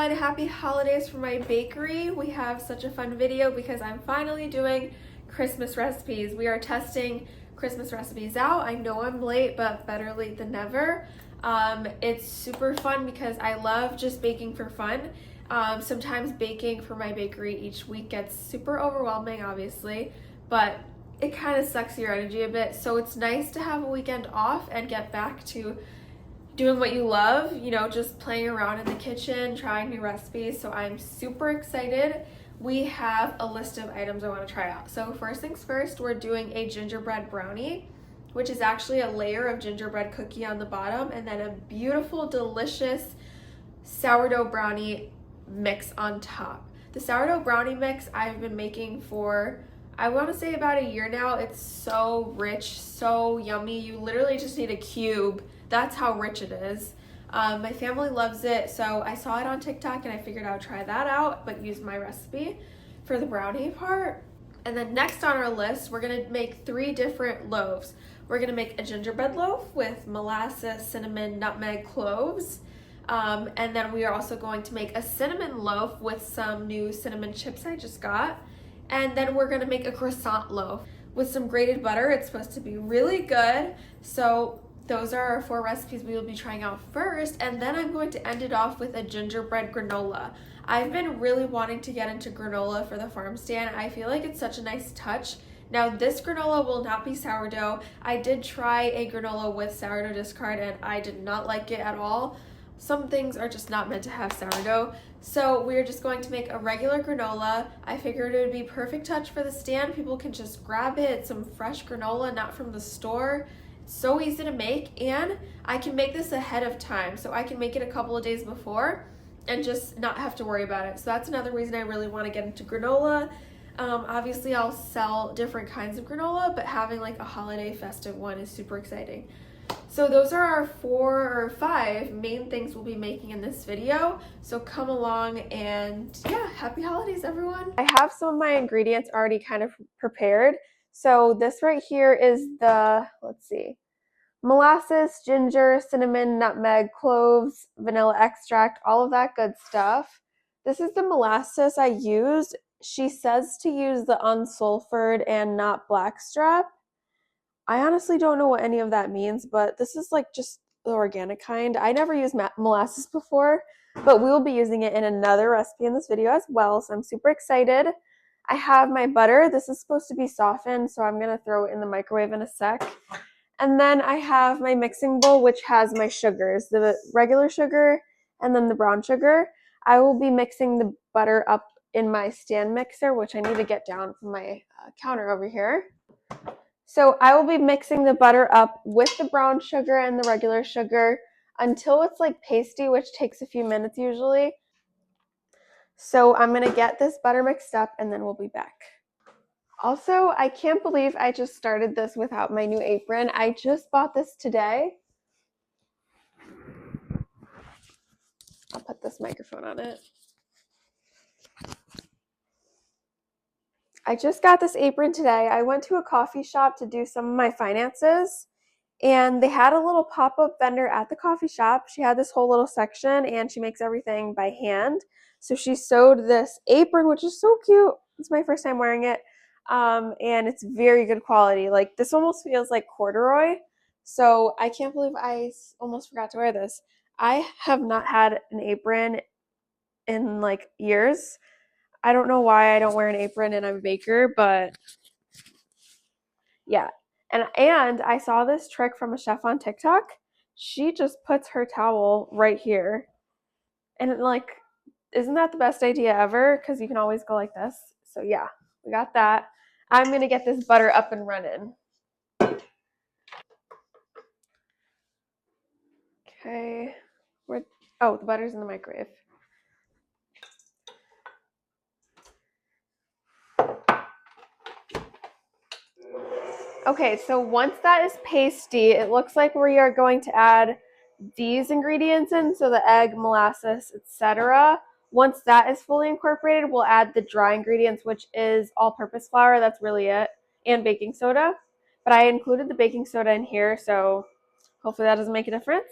everyone, happy holidays for my bakery. We have such a fun video because I'm finally doing Christmas recipes. We are testing Christmas recipes out. I know I'm late, but better late than never. It's super fun because I love just baking for fun. Sometimes baking for my bakery each week gets super overwhelming, obviously, but it kind of sucks your energy a bit. So it's nice to have a weekend off and get back to doing what you love, just playing around in the kitchen, trying new recipes. So I'm super excited. We have a list of items I want to try out. So first things first, we're doing a gingerbread brownie, which is actually a layer of gingerbread cookie on the bottom and then a beautiful, delicious sourdough brownie mix on top. The sourdough brownie mix I've been making for, I want to say, about a year now. It's so rich, so yummy. You literally just need a cube. That's how rich it is. My family loves it, so I saw it on TikTok and I figured I would try that out, but use my recipe for the brownie part. And then next on our list, we're gonna make 3 different loaves. We're gonna make a gingerbread loaf with molasses, cinnamon, nutmeg, cloves. And then we are also going to make a cinnamon loaf with some new cinnamon chips I just got. And then we're gonna make a croissant loaf with some grated butter. It's supposed to be really good. So those are our 4 recipes we will be trying out first, and then I'm going to end it off with a gingerbread granola. I've been really wanting to get into granola for the farm stand. I feel like it's such a nice touch. Now this granola will not be sourdough. I did try a granola with sourdough discard and I did not like it at all. Some things are just not meant to have sourdough. So we're just going to make a regular granola. I figured it would be perfect touch for the stand. People can just grab it. It's some fresh granola, not from the store. So easy to make, and I can make this ahead of time, so I can make it a couple of days before and just not have to worry about it. So that's another reason I really want to get into granola. Obviously I'll sell different kinds of granola, but having like a holiday festive one is super exciting. So those are our 4 or 5 main things we'll be making in this video. So come along and yeah, happy holidays everyone. I have some of my ingredients already kind of prepared. So this right here is the, let's see, molasses, ginger, cinnamon, nutmeg, cloves, vanilla extract, all of that good stuff. This is the molasses I used. She says to use the unsulfured and not blackstrap. I honestly don't know what any of that means, but this is like just the organic kind. I never used molasses before, but we will be using it in another recipe in this video as well, so I'm super excited. I have my butter. This is supposed to be softened, so I'm going to throw it in the microwave in a sec. And then I have my mixing bowl, which has my sugars, the regular sugar and then the brown sugar. I will be mixing the butter up in my stand mixer, which I need to get down from my counter over here. So I will be mixing the butter up with the brown sugar and the regular sugar until it's like pasty, which takes a few minutes usually. So I'm going to get this butter mixed up and then we'll be back. Also, I can't believe I just started this without my new apron. I just bought this today. I'll put this microphone on it. I just got this apron today. I went to a coffee shop to do some of my finances, and they had a little pop-up vendor at the coffee shop. She had this whole little section, and she makes everything by hand. So she sewed this apron, which is so cute. It's my first time wearing it, and it's very good quality. Like, this almost feels like corduroy, so I can't believe I almost forgot to wear this. I have not had an apron in, like, years. I don't know why I don't wear an apron and I'm a baker, but yeah. And I saw this trick from a chef on TikTok. She just puts her towel right here. And like, isn't that the best idea ever? Because you can always go like this. So yeah, we got that. I'm going to get this butter up and running. Okay. Oh, the butter's in the microwave. Okay, so once that is pasty, it looks like we are going to add these ingredients in, so the egg, molasses, etc. Once that is fully incorporated, we'll add the dry ingredients, which is all-purpose flour. That's really it, and baking soda. But I included the baking soda in here, so hopefully that doesn't make a difference.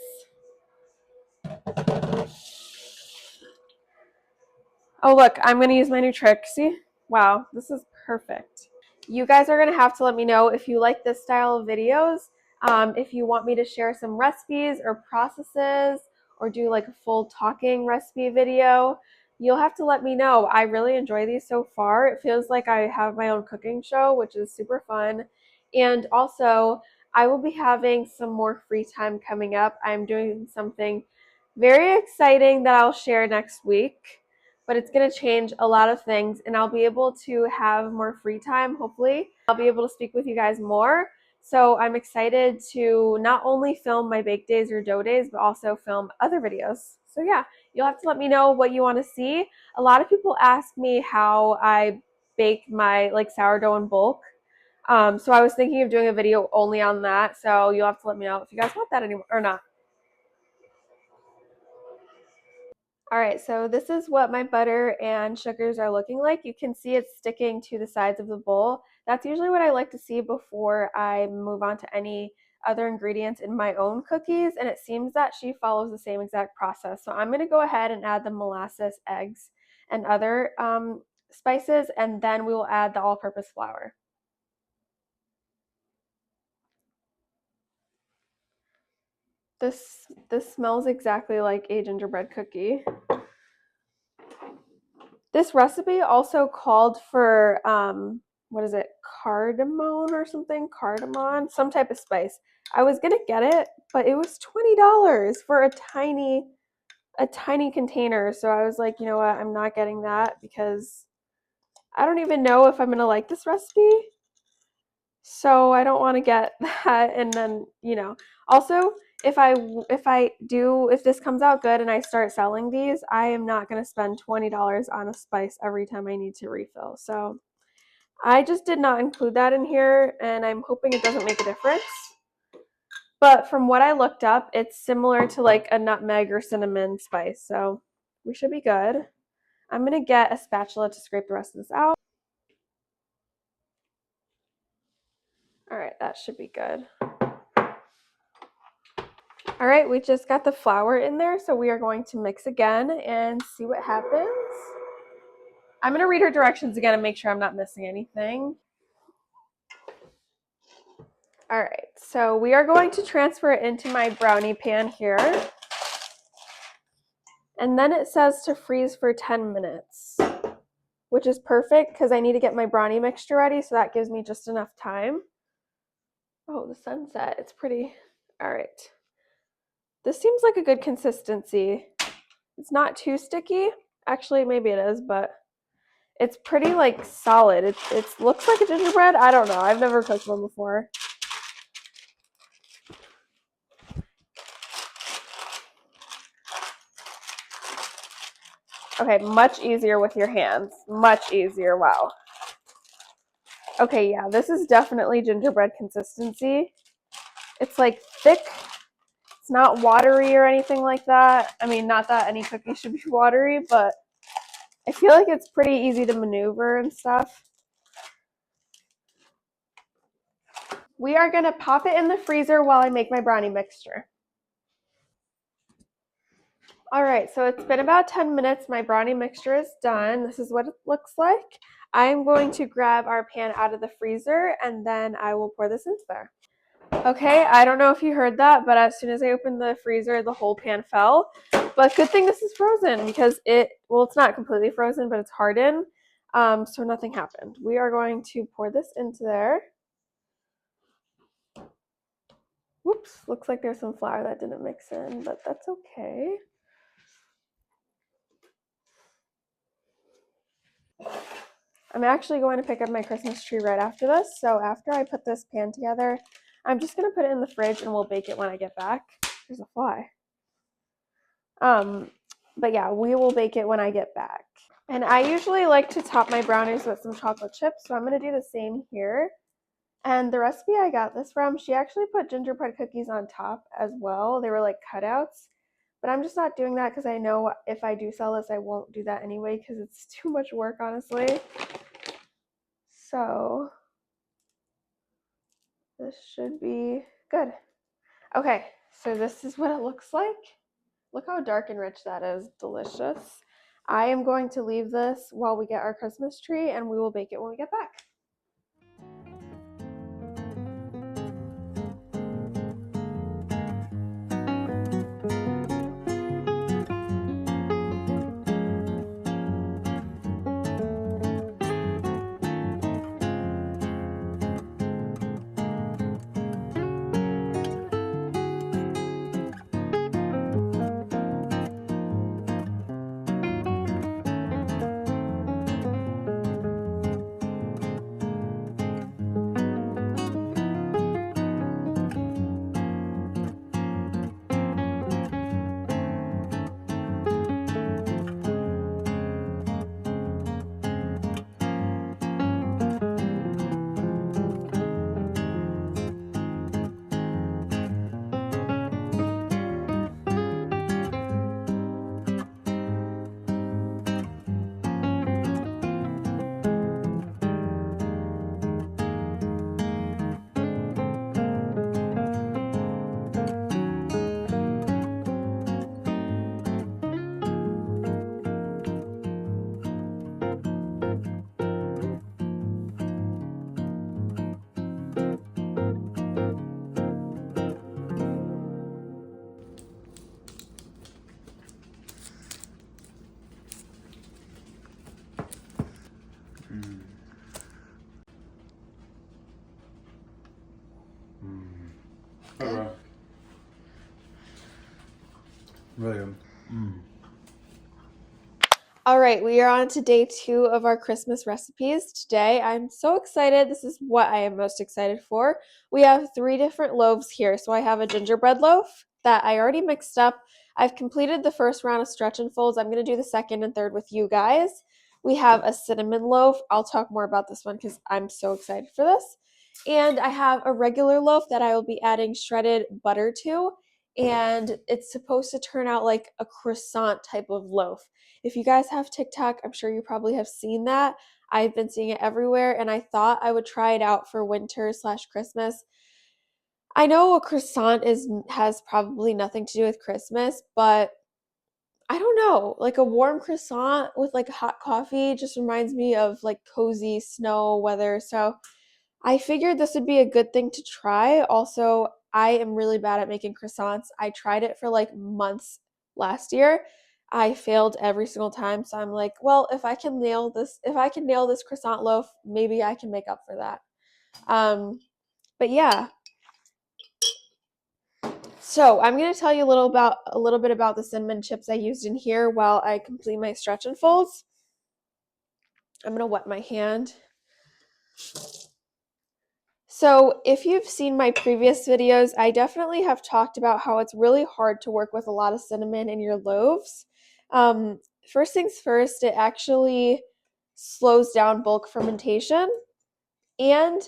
Oh, look, I'm going to use my new trick. See? Wow, this is perfect. You guys are going to have to let me know if you like this style of videos, if you want me to share some recipes or processes or do like a full talking recipe video. You'll have to let me know. I really enjoy these so far. It feels like I have my own cooking show, which is super fun. And also, I will be having some more free time coming up. I'm doing something very exciting that I'll share next week, but it's going to change a lot of things and I'll be able to have more free time. Hopefully I'll be able to speak with you guys more. So I'm excited to not only film my bake days or dough days, but also film other videos. So yeah, you'll have to let me know what you want to see. A lot of people ask me how I bake my like sourdough in bulk. So I was thinking of doing a video only on that. So you'll have to let me know if you guys want that anymore or not. All right, so this is what my butter and sugars are looking like. You can see it's sticking to the sides of the bowl. That's usually what I like to see before I move on to any other ingredients in my own cookies, and it seems that she follows the same exact process. So I'm going to go ahead and add the molasses, eggs, and other spices, and then we will add the all-purpose flour. This smells exactly like a gingerbread cookie. This recipe also called for, what is it, cardamom or something? Cardamom, some type of spice. I was gonna get it, but it was $20 for a tiny container. So I was like, you know what, I'm not getting that because I don't even know if I'm gonna like this recipe. So I don't want to get that. And then, also if this comes out good and I start selling these, I am not going to spend $20 on a spice every time I need to refill. So I just did not include that in here, and I'm hoping it doesn't make a difference. But from what I looked up, it's similar to like a nutmeg or cinnamon spice. So we should be good. I'm going to get a spatula to scrape the rest of this out. All right, that should be good. All right, we just got the flour in there, so we are going to mix again and see what happens. I'm going to read her directions again and make sure I'm not missing anything. All right, so we are going to transfer it into my brownie pan here. And then it says to freeze for 10 minutes, which is perfect because I need to get my brownie mixture ready, so that gives me just enough time. Oh, the sunset, it's pretty. All right. This seems like a good consistency. It's not too sticky. Actually, maybe it is, but it's pretty like solid. It looks like a gingerbread. I don't know. I've never cooked one before. Okay, much easier with your hands. Much easier. Wow. Okay, yeah, this is definitely gingerbread consistency. It's like thick. It's not watery or anything like that. I mean, not that any cookie should be watery, but I feel like it's pretty easy to maneuver and stuff. We are going to pop it in the freezer while I make my brownie mixture. All right, so it's been about 10 minutes. My brownie mixture is done. This is what it looks like. I'm going to grab our pan out of the freezer and then I will pour this into there. Okay, I don't know if you heard that, but as soon as I opened the freezer, the whole pan fell. But good thing this is frozen because it's not completely frozen, but it's hardened. So nothing happened. We are going to pour this into there. Whoops, looks like there's some flour that didn't mix in, but that's okay. I'm actually going to pick up my Christmas tree right after this. So after I put this pan together, I'm just going to put it in the fridge and we'll bake it when I get back. There's a fly. But yeah, we will bake it when I get back. And I usually like to top my brownies with some chocolate chips, so I'm going to do the same here. And the recipe I got this from, she actually put gingerbread cookies on top as well. They were like cutouts. But I'm just not doing that because I know if I do sell this, I won't do that anyway because it's too much work, honestly. So this should be good. Okay, so this is what it looks like. Look how dark and rich that is. Delicious. I am going to leave this while we get our Christmas tree, and we will bake it when we get back. Okay. Really good. All right, we are on to day 2 of our Christmas recipes. Today, I'm so excited. This is what I am most excited for. We have 3 different loaves here. So I have a gingerbread loaf that I already mixed up. I've completed the first round of stretch and folds. I'm going to do the second and third with you guys. We have a cinnamon loaf. I'll talk more about this one because I'm so excited for this. And I have a regular loaf that I will be adding shredded butter to. And it's supposed to turn out like a croissant type of loaf. If you guys have TikTok, I'm sure you probably have seen that. I've been seeing it everywhere, and I thought I would try it out for winter/Christmas. I know a croissant has probably nothing to do with Christmas, but I don't know. Like a warm croissant with like hot coffee just reminds me of like cozy snow weather. So I figured this would be a good thing to try. Also, I am really bad at making croissants. I tried it for like months last year. I failed every single time. So I'm like, well, if I can nail this croissant loaf, maybe I can make up for that. But yeah. So I'm going to tell you a little bit about the cinnamon chips I used in here while I complete my stretch and folds. I'm going to wet my hand. So if you've seen my previous videos, I definitely have talked about how it's really hard to work with a lot of cinnamon in your loaves. First things first, it actually slows down bulk fermentation. And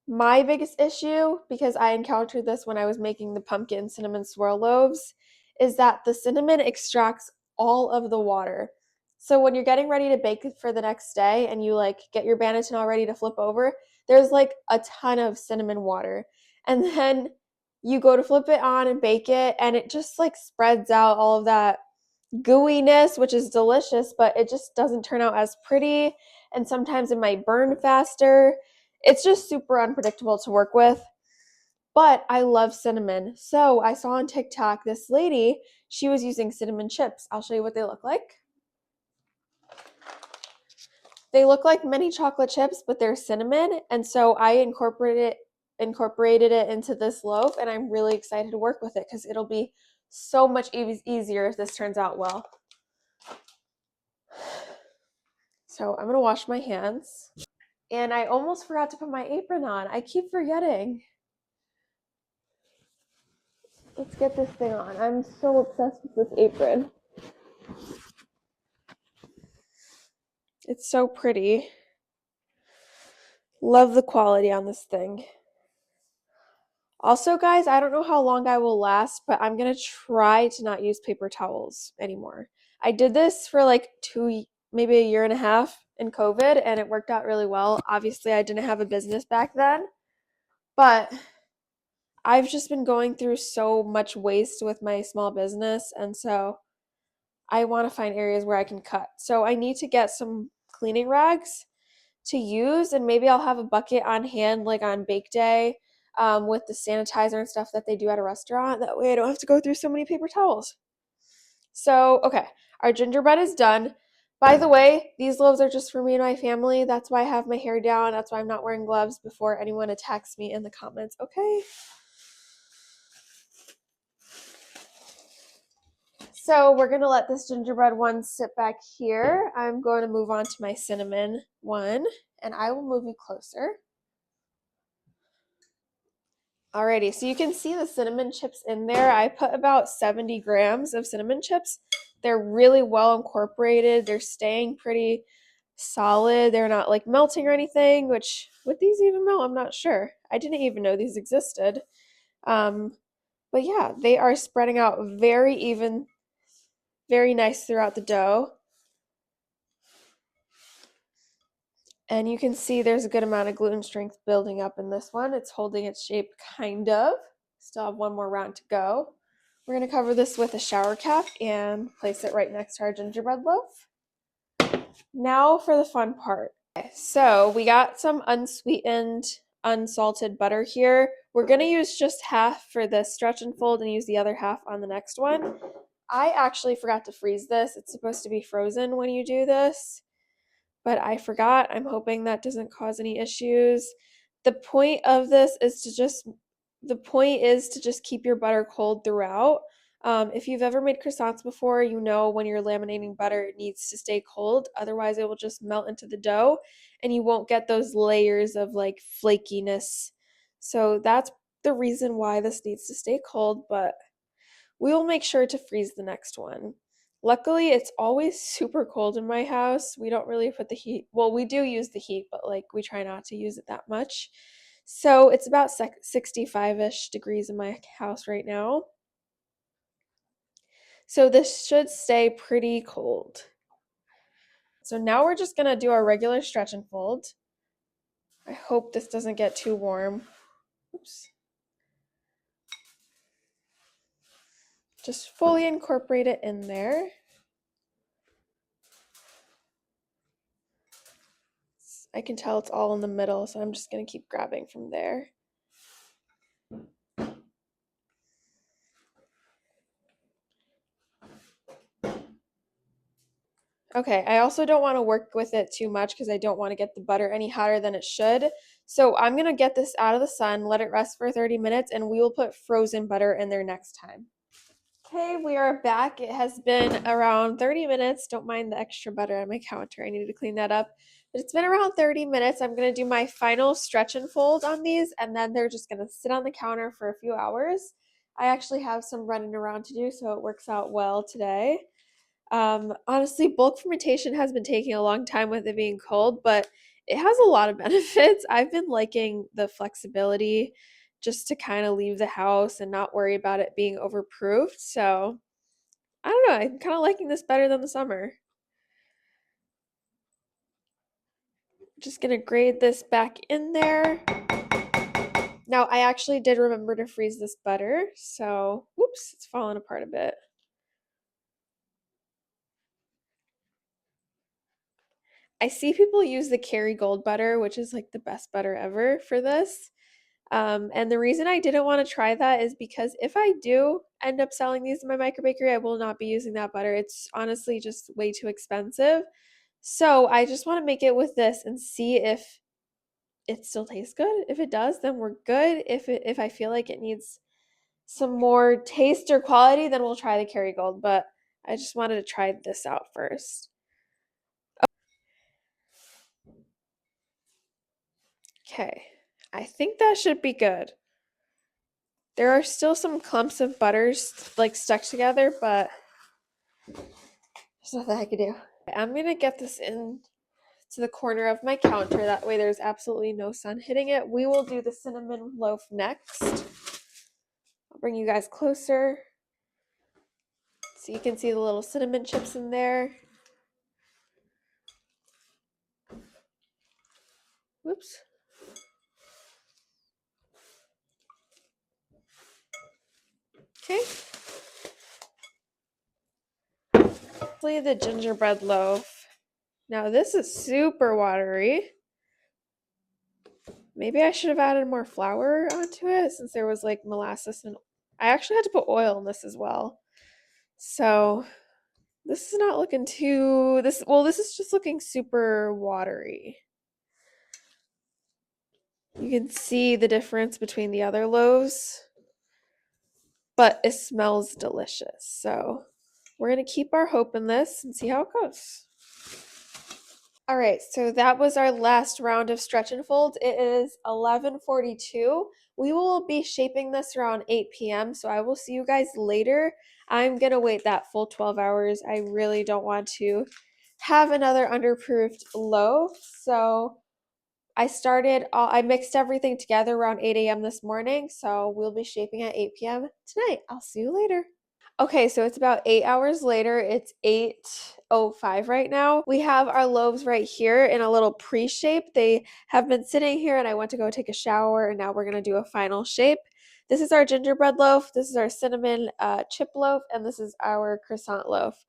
my biggest issue, because I encountered this when I was making the pumpkin cinnamon swirl loaves, is that the cinnamon extracts all of the water. So when you're getting ready to bake it for the next day and you like get your banneton all ready to flip over, there's like a ton of cinnamon water. And then you go to flip it on and bake it, and it just like spreads out all of that gooiness, which is delicious, but it just doesn't turn out as pretty. And sometimes it might burn faster. It's just super unpredictable to work with. But I love cinnamon. So I saw on TikTok this lady, she was using cinnamon chips. I'll show you what they look like. They look like mini chocolate chips, but they're cinnamon. And so I incorporated it into this loaf, and I'm really excited to work with it because it'll be so much easier if this turns out well. So I'm going to wash my hands. And I almost forgot to put my apron on. I keep forgetting. Let's get this thing on. I'm so obsessed with this apron. It's so pretty. Love the quality on this thing. Also, guys, I don't know how long I will last, but I'm going to try to not use paper towels anymore. I did this for like maybe a year and a half in COVID, and it worked out really well. Obviously, I didn't have a business back then, but I've just been going through so much waste with my small business, and so I want to find areas where I can cut. So I need to get some cleaning rags to use, and maybe I'll have a bucket on hand like on bake day, with the sanitizer and stuff that they do at a restaurant. That way I don't have to go through so many paper towels. So, okay, our gingerbread is done. By the way, these loaves are just for me and my family. That's why I have my hair down. That's why I'm not wearing gloves before anyone attacks me in the comments, okay? So we're going to let this gingerbread one sit back here. I'm going to move on to my cinnamon one, and I will move you closer. Alrighty, so you can see the cinnamon chips in there. I put about 70 grams of cinnamon chips. They're really well incorporated. They're staying pretty solid. They're not like melting or anything, which would these even melt? I'm not sure. I didn't even know these existed. But yeah, they are spreading out very even, very nice throughout the dough. And you can see there's a good amount of gluten strength building up in this one. It's holding its shape kind of. Still have one more round to go. We're going to cover this with a shower cap and place it right next to our gingerbread loaf. Now for the fun part. Okay, so we got some unsweetened, unsalted butter here. We're going to use just half for this stretch and fold and use the other half on the next one. I actually forgot to freeze this. It's supposed to be frozen when you do this, but I forgot. I'm hoping that doesn't cause any issues. The point of this is to just keep your butter cold throughout. If you've ever made croissants before, you know when you're laminating butter, it needs to stay cold. Otherwise, it will just melt into the dough and you won't get those layers of like flakiness. So that's the reason why this needs to stay cold, but we will make sure to freeze the next one. Luckily, it's always super cold in my house. We don't really put the heat. Well, we do use the heat, but like we try not to use it that much. So it's about 65-ish degrees in my house right now. So this should stay pretty cold. So now we're just gonna do our regular stretch and fold. I hope this doesn't get too warm. Oops. Just fully incorporate it in there. I can tell it's all in the middle, so I'm just gonna keep grabbing from there. Okay, I also don't want to work with it too much because I don't want to get the butter any hotter than it should. So I'm going to get this out of the sun, let it rest for 30 minutes, and we will put frozen butter in there next time. Okay, we are back. It has been around 30 minutes. Don't mind the extra butter on my counter. I need to clean that up. But it's been around 30 minutes. I'm going to do my final stretch and fold on these, and then they're just going to sit on the counter for a few hours. I actually have some running around to do, so it works out well today. Honestly, bulk fermentation has been taking a long time with it being cold, but it has a lot of benefits. I've been liking the flexibility just to kind of leave the house and not worry about it being overproofed. So I don't know, I'm kind of liking this better than the summer. Just gonna grate this back in there. Now I actually did remember to freeze this butter, so whoops, it's falling apart a bit. I see people use the Kerrygold butter, which is like the best butter ever for this. And the reason I didn't want to try that is because if I do end up selling these in my microbakery, I will not be using that butter. It's honestly just way too expensive. So I just want to make it with this and see if it still tastes good. If it does, then we're good. If I feel like it needs some more taste or quality, then we'll try the Kerrygold. But I just wanted to try this out first. Okay, I think that should be good. There are still some clumps of butters like stuck together, but there's nothing I can do. I'm gonna get this in to the corner of my counter. That way there's absolutely no sun hitting it. We will do the cinnamon loaf next. I'll bring you guys closer so you can see the little cinnamon chips in there. Whoops. Okay. The gingerbread loaf. Now this is super watery. Maybe I should have added more flour onto it since there was like molasses and I actually had to put oil in this as well. So this is not looking too this is just looking super watery. You can see the difference between the other loaves, but it smells delicious. So we're gonna keep our hope in this and see how it goes. All right, so that was our last round of stretch and folds. It is 11:42. We will be shaping this around 8 p.m., so I will see you guys later. I'm going to wait that full 12 hours. I really don't want to have another underproofed loaf. So I mixed everything together around 8 a.m. this morning, so we'll be shaping at 8 p.m. tonight. I'll see you later. Okay, so it's about 8 hours later. It's 8:05 right now. We have our loaves right here in a little pre-shape. They have been sitting here and I went to go take a shower and now we're going to do a final shape. This is our gingerbread loaf. This is our cinnamon chip loaf and this is our croissant loaf.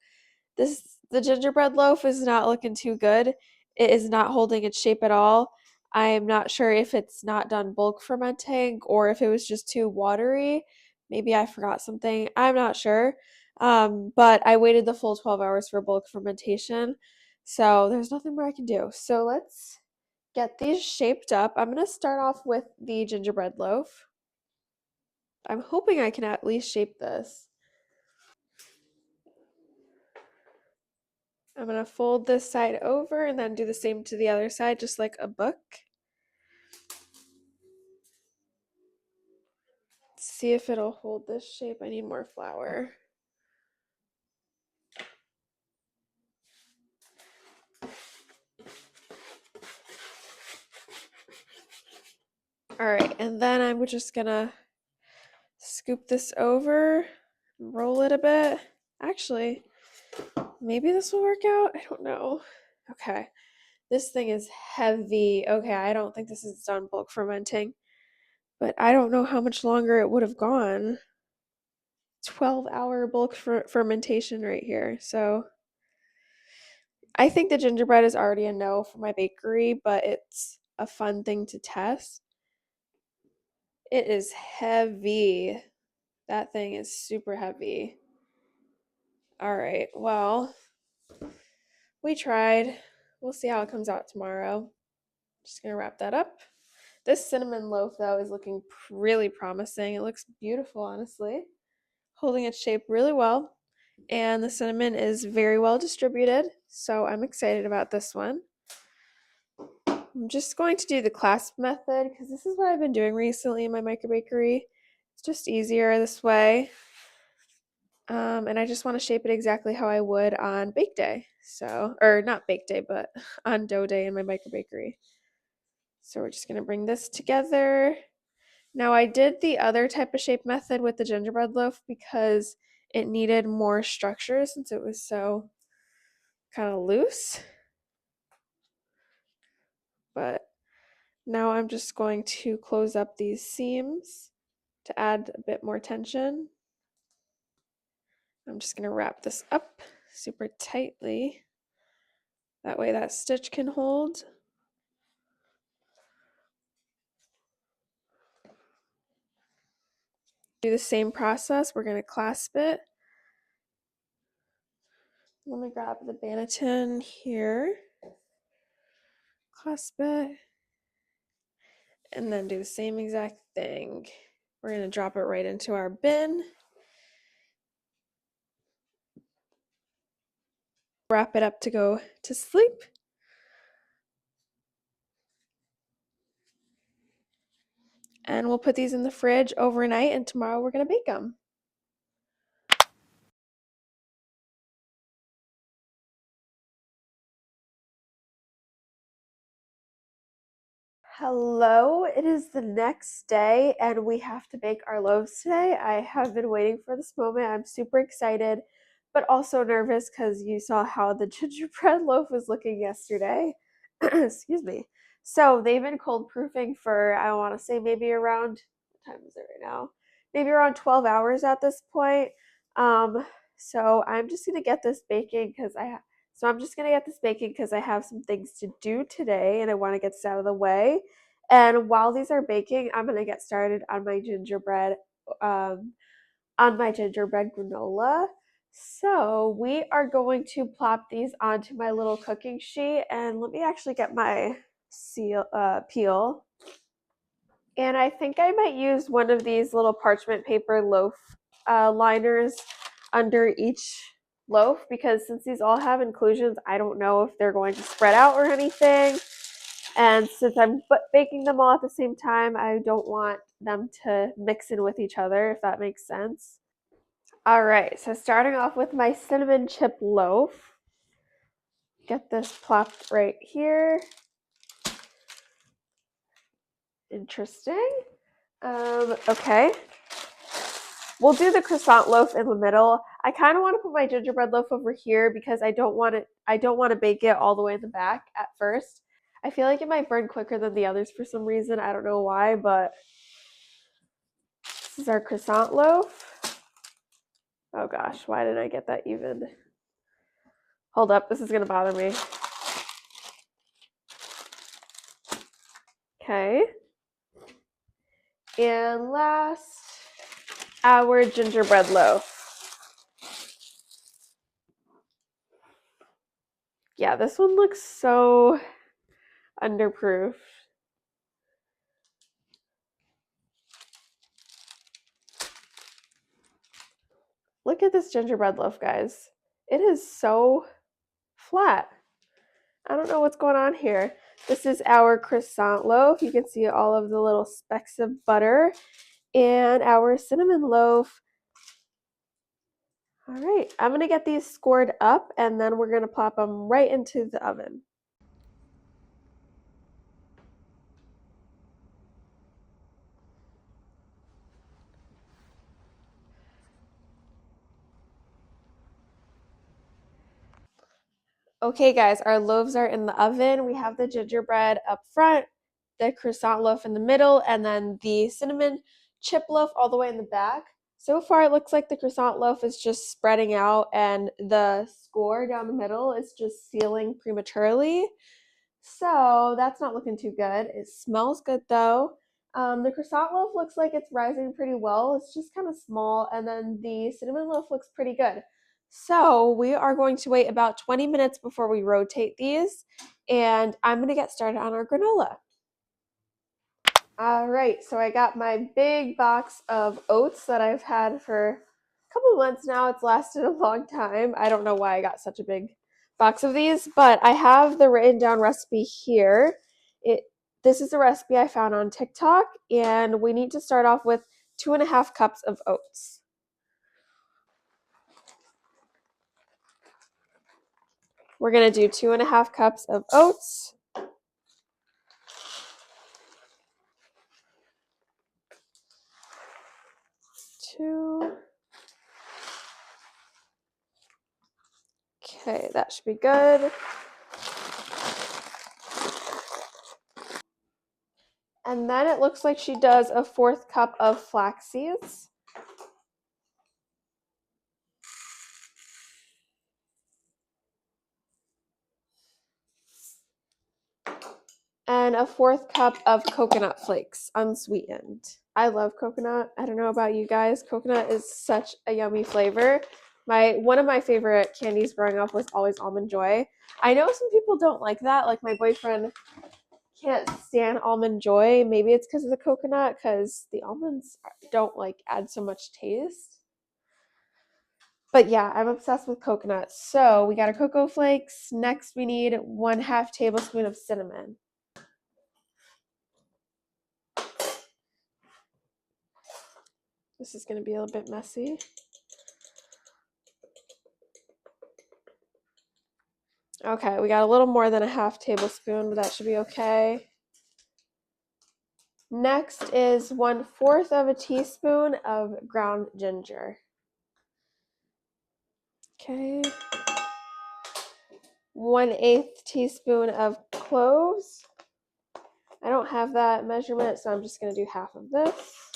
The gingerbread loaf is not looking too good. It is not holding its shape at all. I'm not sure if it's not done bulk fermenting or if it was just too watery. Maybe I forgot something. I'm not sure. But I waited the full 12 hours for bulk fermentation. So there's nothing more I can do. So let's get these shaped up. I'm going to start off with the gingerbread loaf. I'm hoping I can at least shape this. I'm going to fold this side over and then do the same to the other side, just like a book. Let's see if it'll hold this shape. I need more flour. All right, and then I'm just going to scoop this over, roll it a bit. Actually, maybe this will work out. I don't know. Okay. This thing is heavy. Okay, I don't think this is done bulk fermenting, but I don't know how much longer it would have gone. 12-hour bulk fermentation right here. So I think the gingerbread is already a no for my bakery, but it's a fun thing to test. It is heavy. That thing is super heavy. All right, well, we tried. We'll see how it comes out tomorrow. Just gonna wrap that up. This cinnamon loaf, though, is looking really promising. It looks beautiful, honestly. Holding its shape really well. And the cinnamon is very well distributed, so I'm excited about this one. I'm just going to do the clasp method because this is what I've been doing recently in my micro bakery. It's just easier this way. And I just want to shape it exactly how I would on bake day. So, or not bake day, but on dough day in my micro bakery. So we're just going to bring this together. Now I did the other type of shape method with the gingerbread loaf because it needed more structure since it was so kind of loose. But now I'm just going to close up these seams to add a bit more tension. I'm just going to wrap this up super tightly. That way that stitch can hold. Do the same process. We're going to clasp it. Let me grab the Banneton here. Clasp it. And then do the same exact thing. We're going to drop it right into our bin. Wrap it up to go to sleep. And we'll put these in the fridge overnight and tomorrow we're going to bake them. Hello, it is the next day and we have to bake our loaves today. I have been waiting for this moment. I'm super excited, but also nervous because you saw how the gingerbread loaf was looking yesterday. Excuse me. So they've been cold proofing for, I want to say maybe around, what time is it right now? Maybe around 12 hours at this point. So I'm just gonna get this baking because I have some things to do today and I want to get this out of the way. And while these are baking, I'm gonna get started um, on my gingerbread granola. So we are going to plop these onto my little cooking sheet, and let me actually get my peel. And I think I might use one of these little parchment paper loaf liners under each loaf because since these all have inclusions, I don't know if they're going to spread out or anything. And since I'm baking them all at the same time, I don't want them to mix in with each other, if that makes sense. All right, so starting off with my cinnamon chip loaf. Get this plopped right here. Interesting. Okay. We'll do the croissant loaf in the middle. I kind of want to put my gingerbread loaf over here because I don't want to bake it all the way in the back at first. I feel like it might burn quicker than the others for some reason. I don't know why, but this is our croissant loaf. Oh gosh, why didn't I get that even? Hold up, this is going to bother me. Okay. And last, our gingerbread loaf. Yeah, this one looks so underproof. Look at this gingerbread loaf, guys. It is so flat. I don't know what's going on here. This is our croissant loaf. You can see all of the little specks of butter. And our cinnamon loaf. All right, I'm going to get these scored up and then we're going to plop them right into the oven. Okay, guys, our loaves are in the oven. We have the gingerbread up front, the croissant loaf in the middle, and then the cinnamon chip loaf all the way in the back. So far, it looks like the croissant loaf is just spreading out, and the score down the middle is just sealing prematurely. So that's not looking too good. It smells good though. The croissant loaf looks like it's rising pretty well. It's just kind of small, and then the cinnamon loaf looks pretty good. So we are going to wait about 20 minutes before we rotate these, and I'm going to get started on our granola. All right, so I got my big box of oats that I've had for a couple of months now. It's lasted a long time. I don't know why I got such a big box of these, but I have the written down recipe here. This is a recipe I found on TikTok, and we need to start off with 2.5 cups of oats. We're going to do 2.5 cups of oats. Okay, that should be good. And then it looks like she does a 1/4 cup of flax seeds. And a 1/4 cup of coconut flakes, unsweetened. I love coconut. I don't know about you guys. Coconut is such a yummy flavor. One of my favorite candies growing up was always Almond Joy. I know some people don't like that. Like my boyfriend can't stand Almond Joy. Maybe it's because of the coconut, because the almonds don't like add so much taste. But yeah, I'm obsessed with coconut. So we got our cocoa flakes. Next, we need 1/2 tablespoon of cinnamon. This is going to be a little bit messy. Okay, we got a little more than 1/2 tablespoon, but that should be okay. Next is 1/4 of a teaspoon of ground ginger. Okay. 1/8 teaspoon of cloves. I don't have that measurement, so I'm just going to do half of this.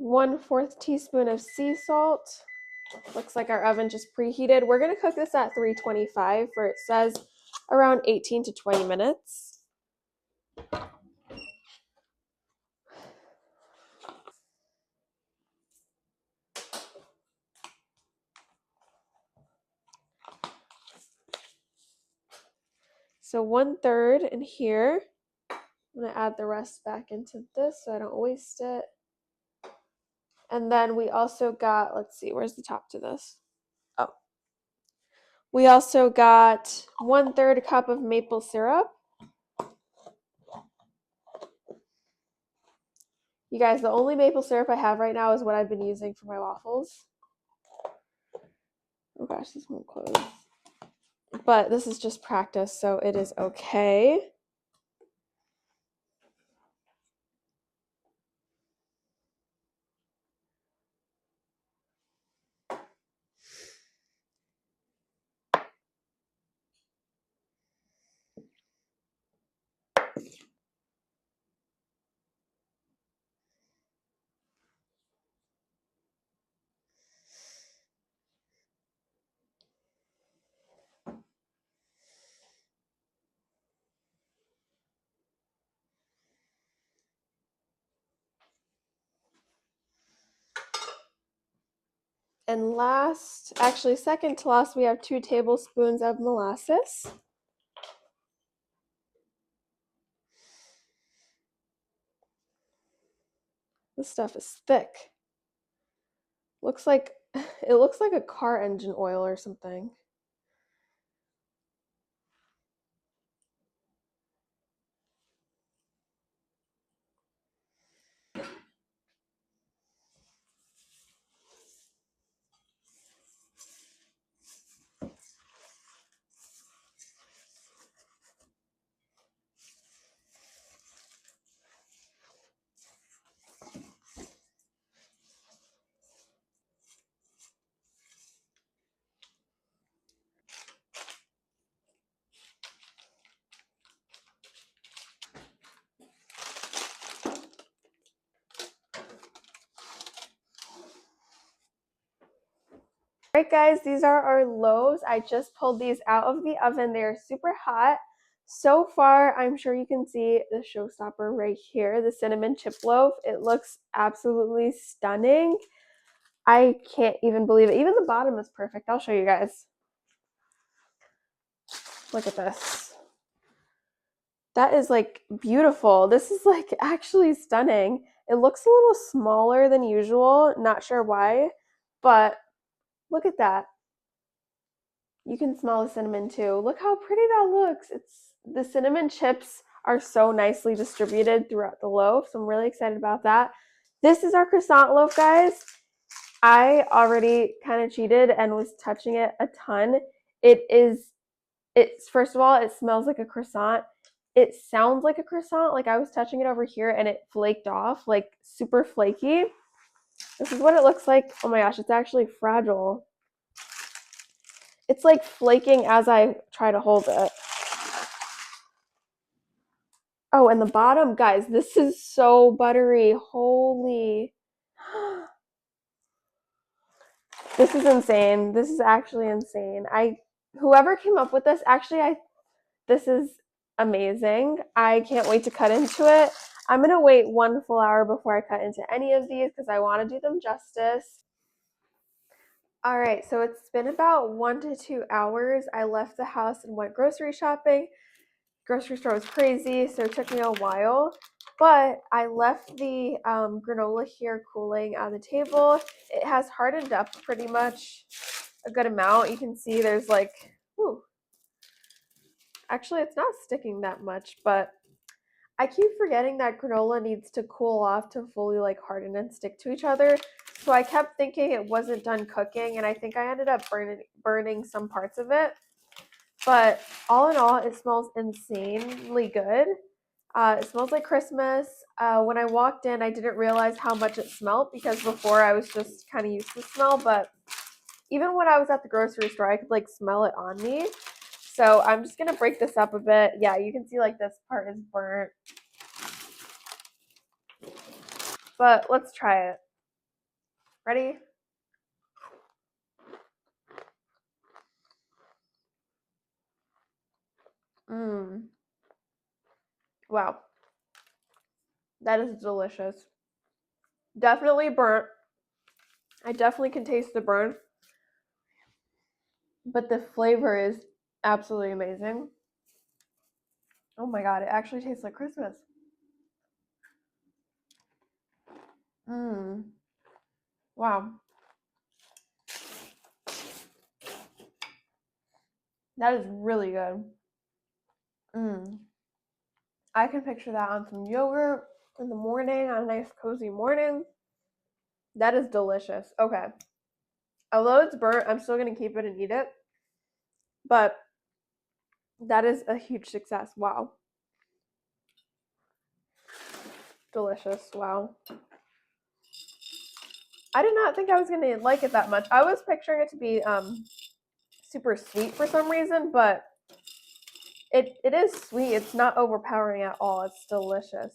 1/4 teaspoon of sea salt. Looks like our oven just preheated. We're gonna cook this at 325 for it says around 18 to 20 minutes. So 1/3 in here. I'm gonna add the rest back into this so I don't waste it. And then we also got, let's see, where's the top to this? Oh. We also got 1/3 cup of maple syrup. You guys, the only maple syrup I have right now is what I've been using for my waffles. Oh gosh, this won't close. But this is just practice, so it is okay. And last, actually second to last, we have 2 tablespoons of molasses. This stuff is thick. Looks like, it looks like a car engine oil or something. All right, guys, these are our loaves. I just pulled these out of the oven. They're super hot. So far, I'm sure you can see the showstopper right here, the cinnamon chip loaf. It looks absolutely stunning. I can't even believe it. Even the bottom is perfect. I'll show you guys. Look at this. That is like beautiful. This is like actually stunning. It looks a little smaller than usual. Not sure why, but look at that. You can smell the cinnamon too. Look how pretty that looks. The cinnamon chips are so nicely distributed throughout the loaf, so I'm really excited about that. This is our croissant loaf, guys. I already kind of cheated and was touching it a ton. It's first of all, it smells like a croissant. It sounds like a croissant. Like I was touching it over here and it flaked off, like super flaky. This is what it looks like. Oh my gosh, it's actually fragile. It's like flaking as I try to hold it. Oh, and the bottom, guys, this is so buttery. Holy. This is insane. This is actually insane. Whoever came up with this, actually, this is amazing. I can't wait to cut into it. I'm going to wait 1 full hour before I cut into any of these because I want to do them justice. All right, so it's been about 1 to 2 hours. I left the house and went grocery shopping. Grocery store was crazy, so it took me a while. But I left the granola here cooling on the table. It has hardened up pretty much a good amount. You can see there's like, whew. Actually, it's not sticking that much, but I keep forgetting that granola needs to cool off to fully like harden and stick to each other. So I kept thinking it wasn't done cooking, and I think I ended up burning some parts of it. But all in all, it smells insanely good. It smells like Christmas. When I walked in, I didn't realize how much it smelled because before I was just kind of used to the smell. But even when I was at the grocery store, I could like smell it on me. So I'm just going to break this up a bit. Yeah, you can see like this part is burnt. But let's try it. Ready? Mmm. Wow. That is delicious. Definitely burnt. I definitely can taste the burn. But the flavor is absolutely amazing. Oh my god, it actually tastes like Christmas. Mmm. Wow. That is really good. Mmm. I can picture that on some yogurt in the morning, on a nice cozy morning. That is delicious. Okay. Although it's burnt, I'm still going to keep it and eat it. But that is a huge success. Wow. Delicious. Wow. I did not think I was going to like it that much. I was picturing it to be super sweet for some reason, but it is sweet. It's not overpowering at all. It's delicious.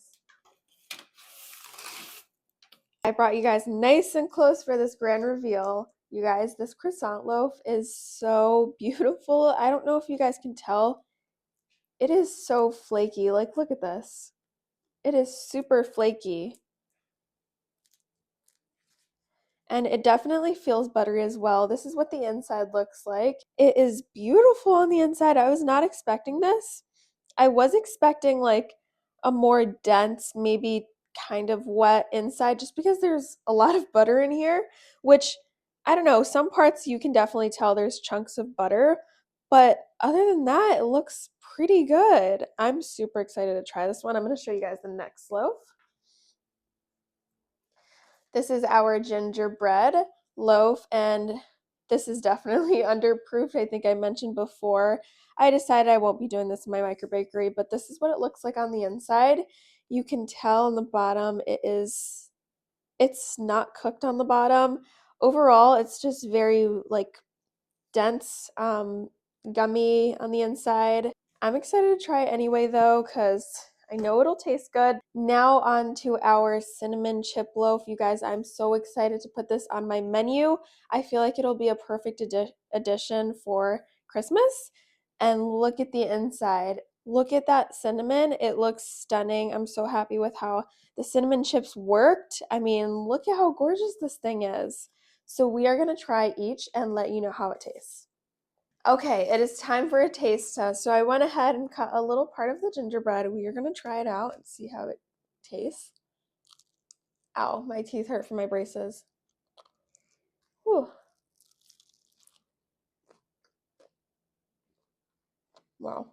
I brought you guys nice and close for this grand reveal. You guys, this croissant loaf is so beautiful. I don't know if you guys can tell. It is so flaky. Like, look at this. It is super flaky. And it definitely feels buttery as well. This is what the inside looks like. It is beautiful on the inside. I was not expecting this. I was expecting like a more dense, maybe kind of wet inside just because there's a lot of butter in here, which I don't know, some parts you can definitely tell there's chunks of butter, but other than that, it looks pretty good. I'm super excited to try this one. I'm going to show you guys the next loaf. This is our gingerbread loaf, and this is definitely underproofed. I think I mentioned before. I decided I won't be doing this in my micro bakery, but this is what it looks like on the inside. You can tell on the bottom it's not cooked on the bottom. Overall, it's just very like dense, gummy on the inside. I'm excited to try it anyway though, because I know it'll taste good. Now on to our cinnamon chip loaf. You guys, I'm so excited to put this on my menu. I feel like it'll be a perfect addition for Christmas. And look at the inside. Look at that cinnamon. It looks stunning. I'm so happy with how the cinnamon chips worked. I mean, look at how gorgeous this thing is. So we are going to try each and let you know how it tastes. Okay, it is time for a taste test. So I went ahead and cut a little part of the gingerbread. We are going to try it out and see how it tastes. Ow, my teeth hurt from my braces. Whew. Wow.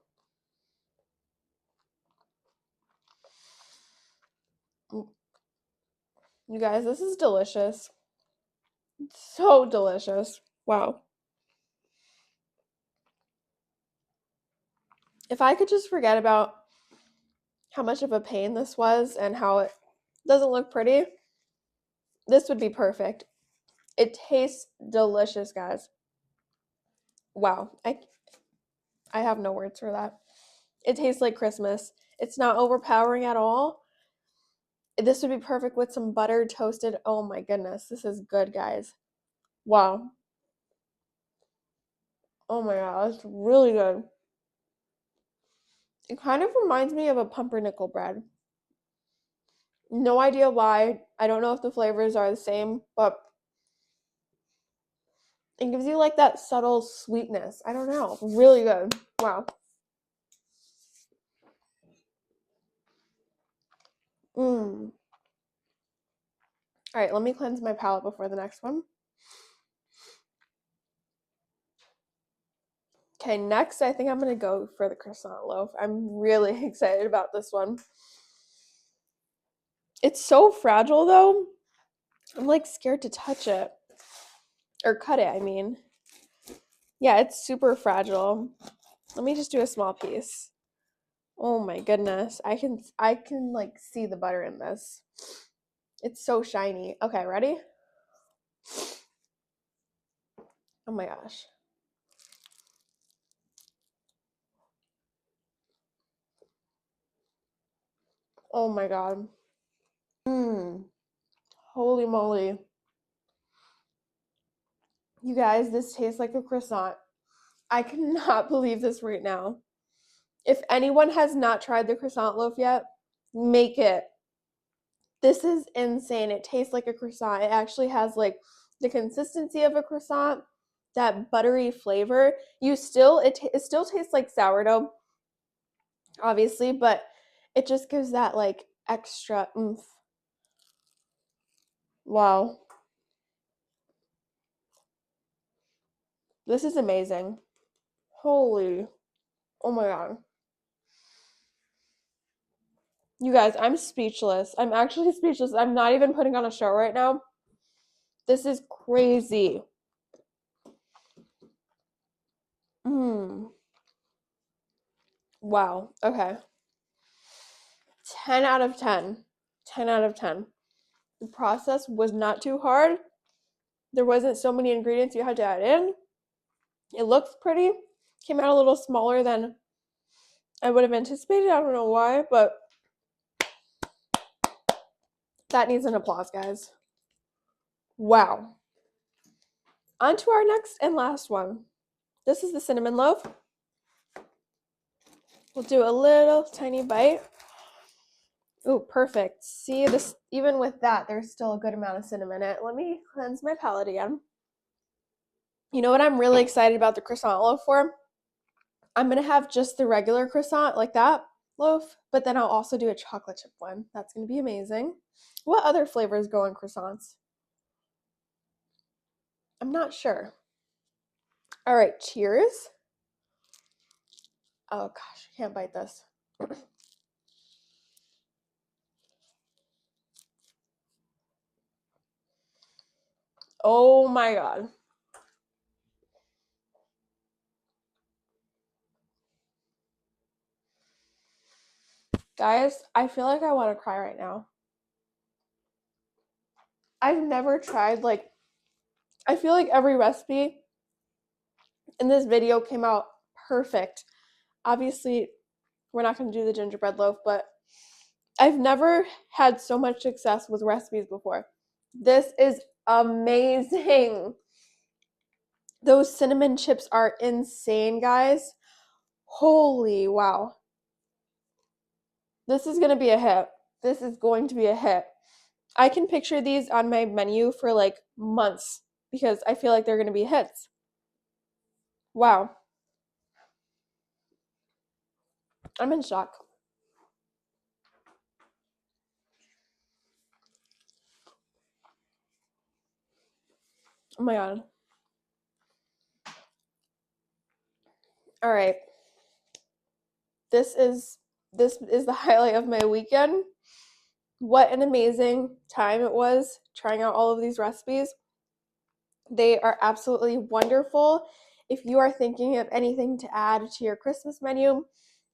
You guys, this is delicious. So delicious. Wow. If I could just forget about how much of a pain this was and how it doesn't look pretty, this would be perfect. It tastes delicious, guys. Wow. I have no words for that. It tastes like Christmas. It's not overpowering at all. This would be perfect with some butter toasted. Oh my goodness. This is good, guys. Wow. Oh my god, it's really good. It kind of reminds me of a pumpernickel bread. No idea why. I don't know if the flavors are the same, but it gives you like that subtle sweetness. I don't know. Really good. Wow. Mmm. All right, let me cleanse my palate before the next one. Okay, next I think I'm going to go for the croissant loaf. I'm really excited about this one. It's so fragile though. I'm like scared to touch it. Or cut it, I mean. Yeah, it's super fragile. Let me just do a small piece. Oh my goodness. I can like see the butter in this. It's so shiny. Okay, ready? Oh my gosh. Oh my god. Mmm. Holy moly. You guys, this tastes like a croissant. I cannot believe this right now. If anyone has not tried the croissant loaf yet, make it. This is insane. It tastes like a croissant. It actually has like the consistency of a croissant, that buttery flavor. It still tastes like sourdough, obviously, but it just gives that like extra oomph. Wow. This is amazing. Holy. Oh my god. You guys, I'm speechless. I'm actually speechless. I'm not even putting on a show right now. This is crazy. Wow. Okay. 10 out of 10. 10 out of 10. The process was not too hard. There wasn't so many ingredients you had to add in. It looks pretty. Came out a little smaller than I would have anticipated. I don't know why, but that needs an applause, guys. Wow. On to our next and last one. This is the cinnamon loaf. We'll do a little tiny bite. Ooh, perfect. See, this, even with that, there's still a good amount of cinnamon in it. Let me cleanse my palate again. You know what I'm really excited about the croissant loaf for? I'm going to have just the regular croissant like that loaf, but then I'll also do a chocolate chip one. That's going to be amazing. What other flavors go in croissants? I'm not sure. All right, cheers. Oh gosh, I can't bite this. Oh my god. Guys, I feel like I want to cry right now. I've never tried, like, I feel like every recipe in this video came out perfect. Obviously, we're not going to do the gingerbread loaf, but I've never had so much success with recipes before. This is amazing. Those cinnamon chips are insane, guys. Holy wow. This is going to be a hit. This is going to be a hit. I can picture these on my menu for like months because I feel like they're going to be hits. Wow. I'm in shock. Oh my god. All right. This is the highlight of my weekend. What an amazing time it was trying out all of these recipes. They are absolutely wonderful. If you are thinking of anything to add to your Christmas menu,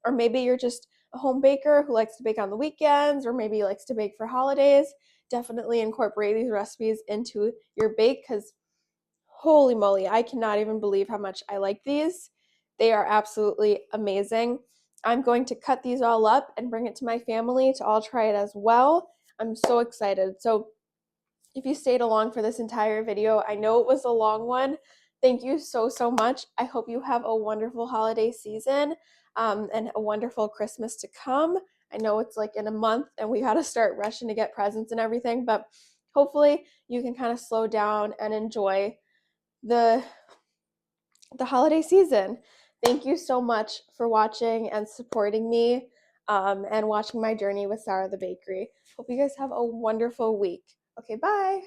or maybe you're just a home baker who likes to bake on the weekends, or maybe likes to bake for holidays, definitely incorporate these recipes into your bake because holy moly, I cannot even believe how much I like these. They are absolutely amazing. I'm going to cut these all up and bring it to my family to all try it as well. I'm so excited. So if you stayed along for this entire video, I know it was a long one. Thank you so much. I hope you have a wonderful holiday season and a wonderful Christmas to come. I know it's like in a month and we got to start rushing to get presents and everything, but hopefully you can kind of slow down and enjoy the holiday season. Thank you so much for watching and supporting me and watching my journey with Sarah the Bakery. Hope you guys have a wonderful week. Okay, bye.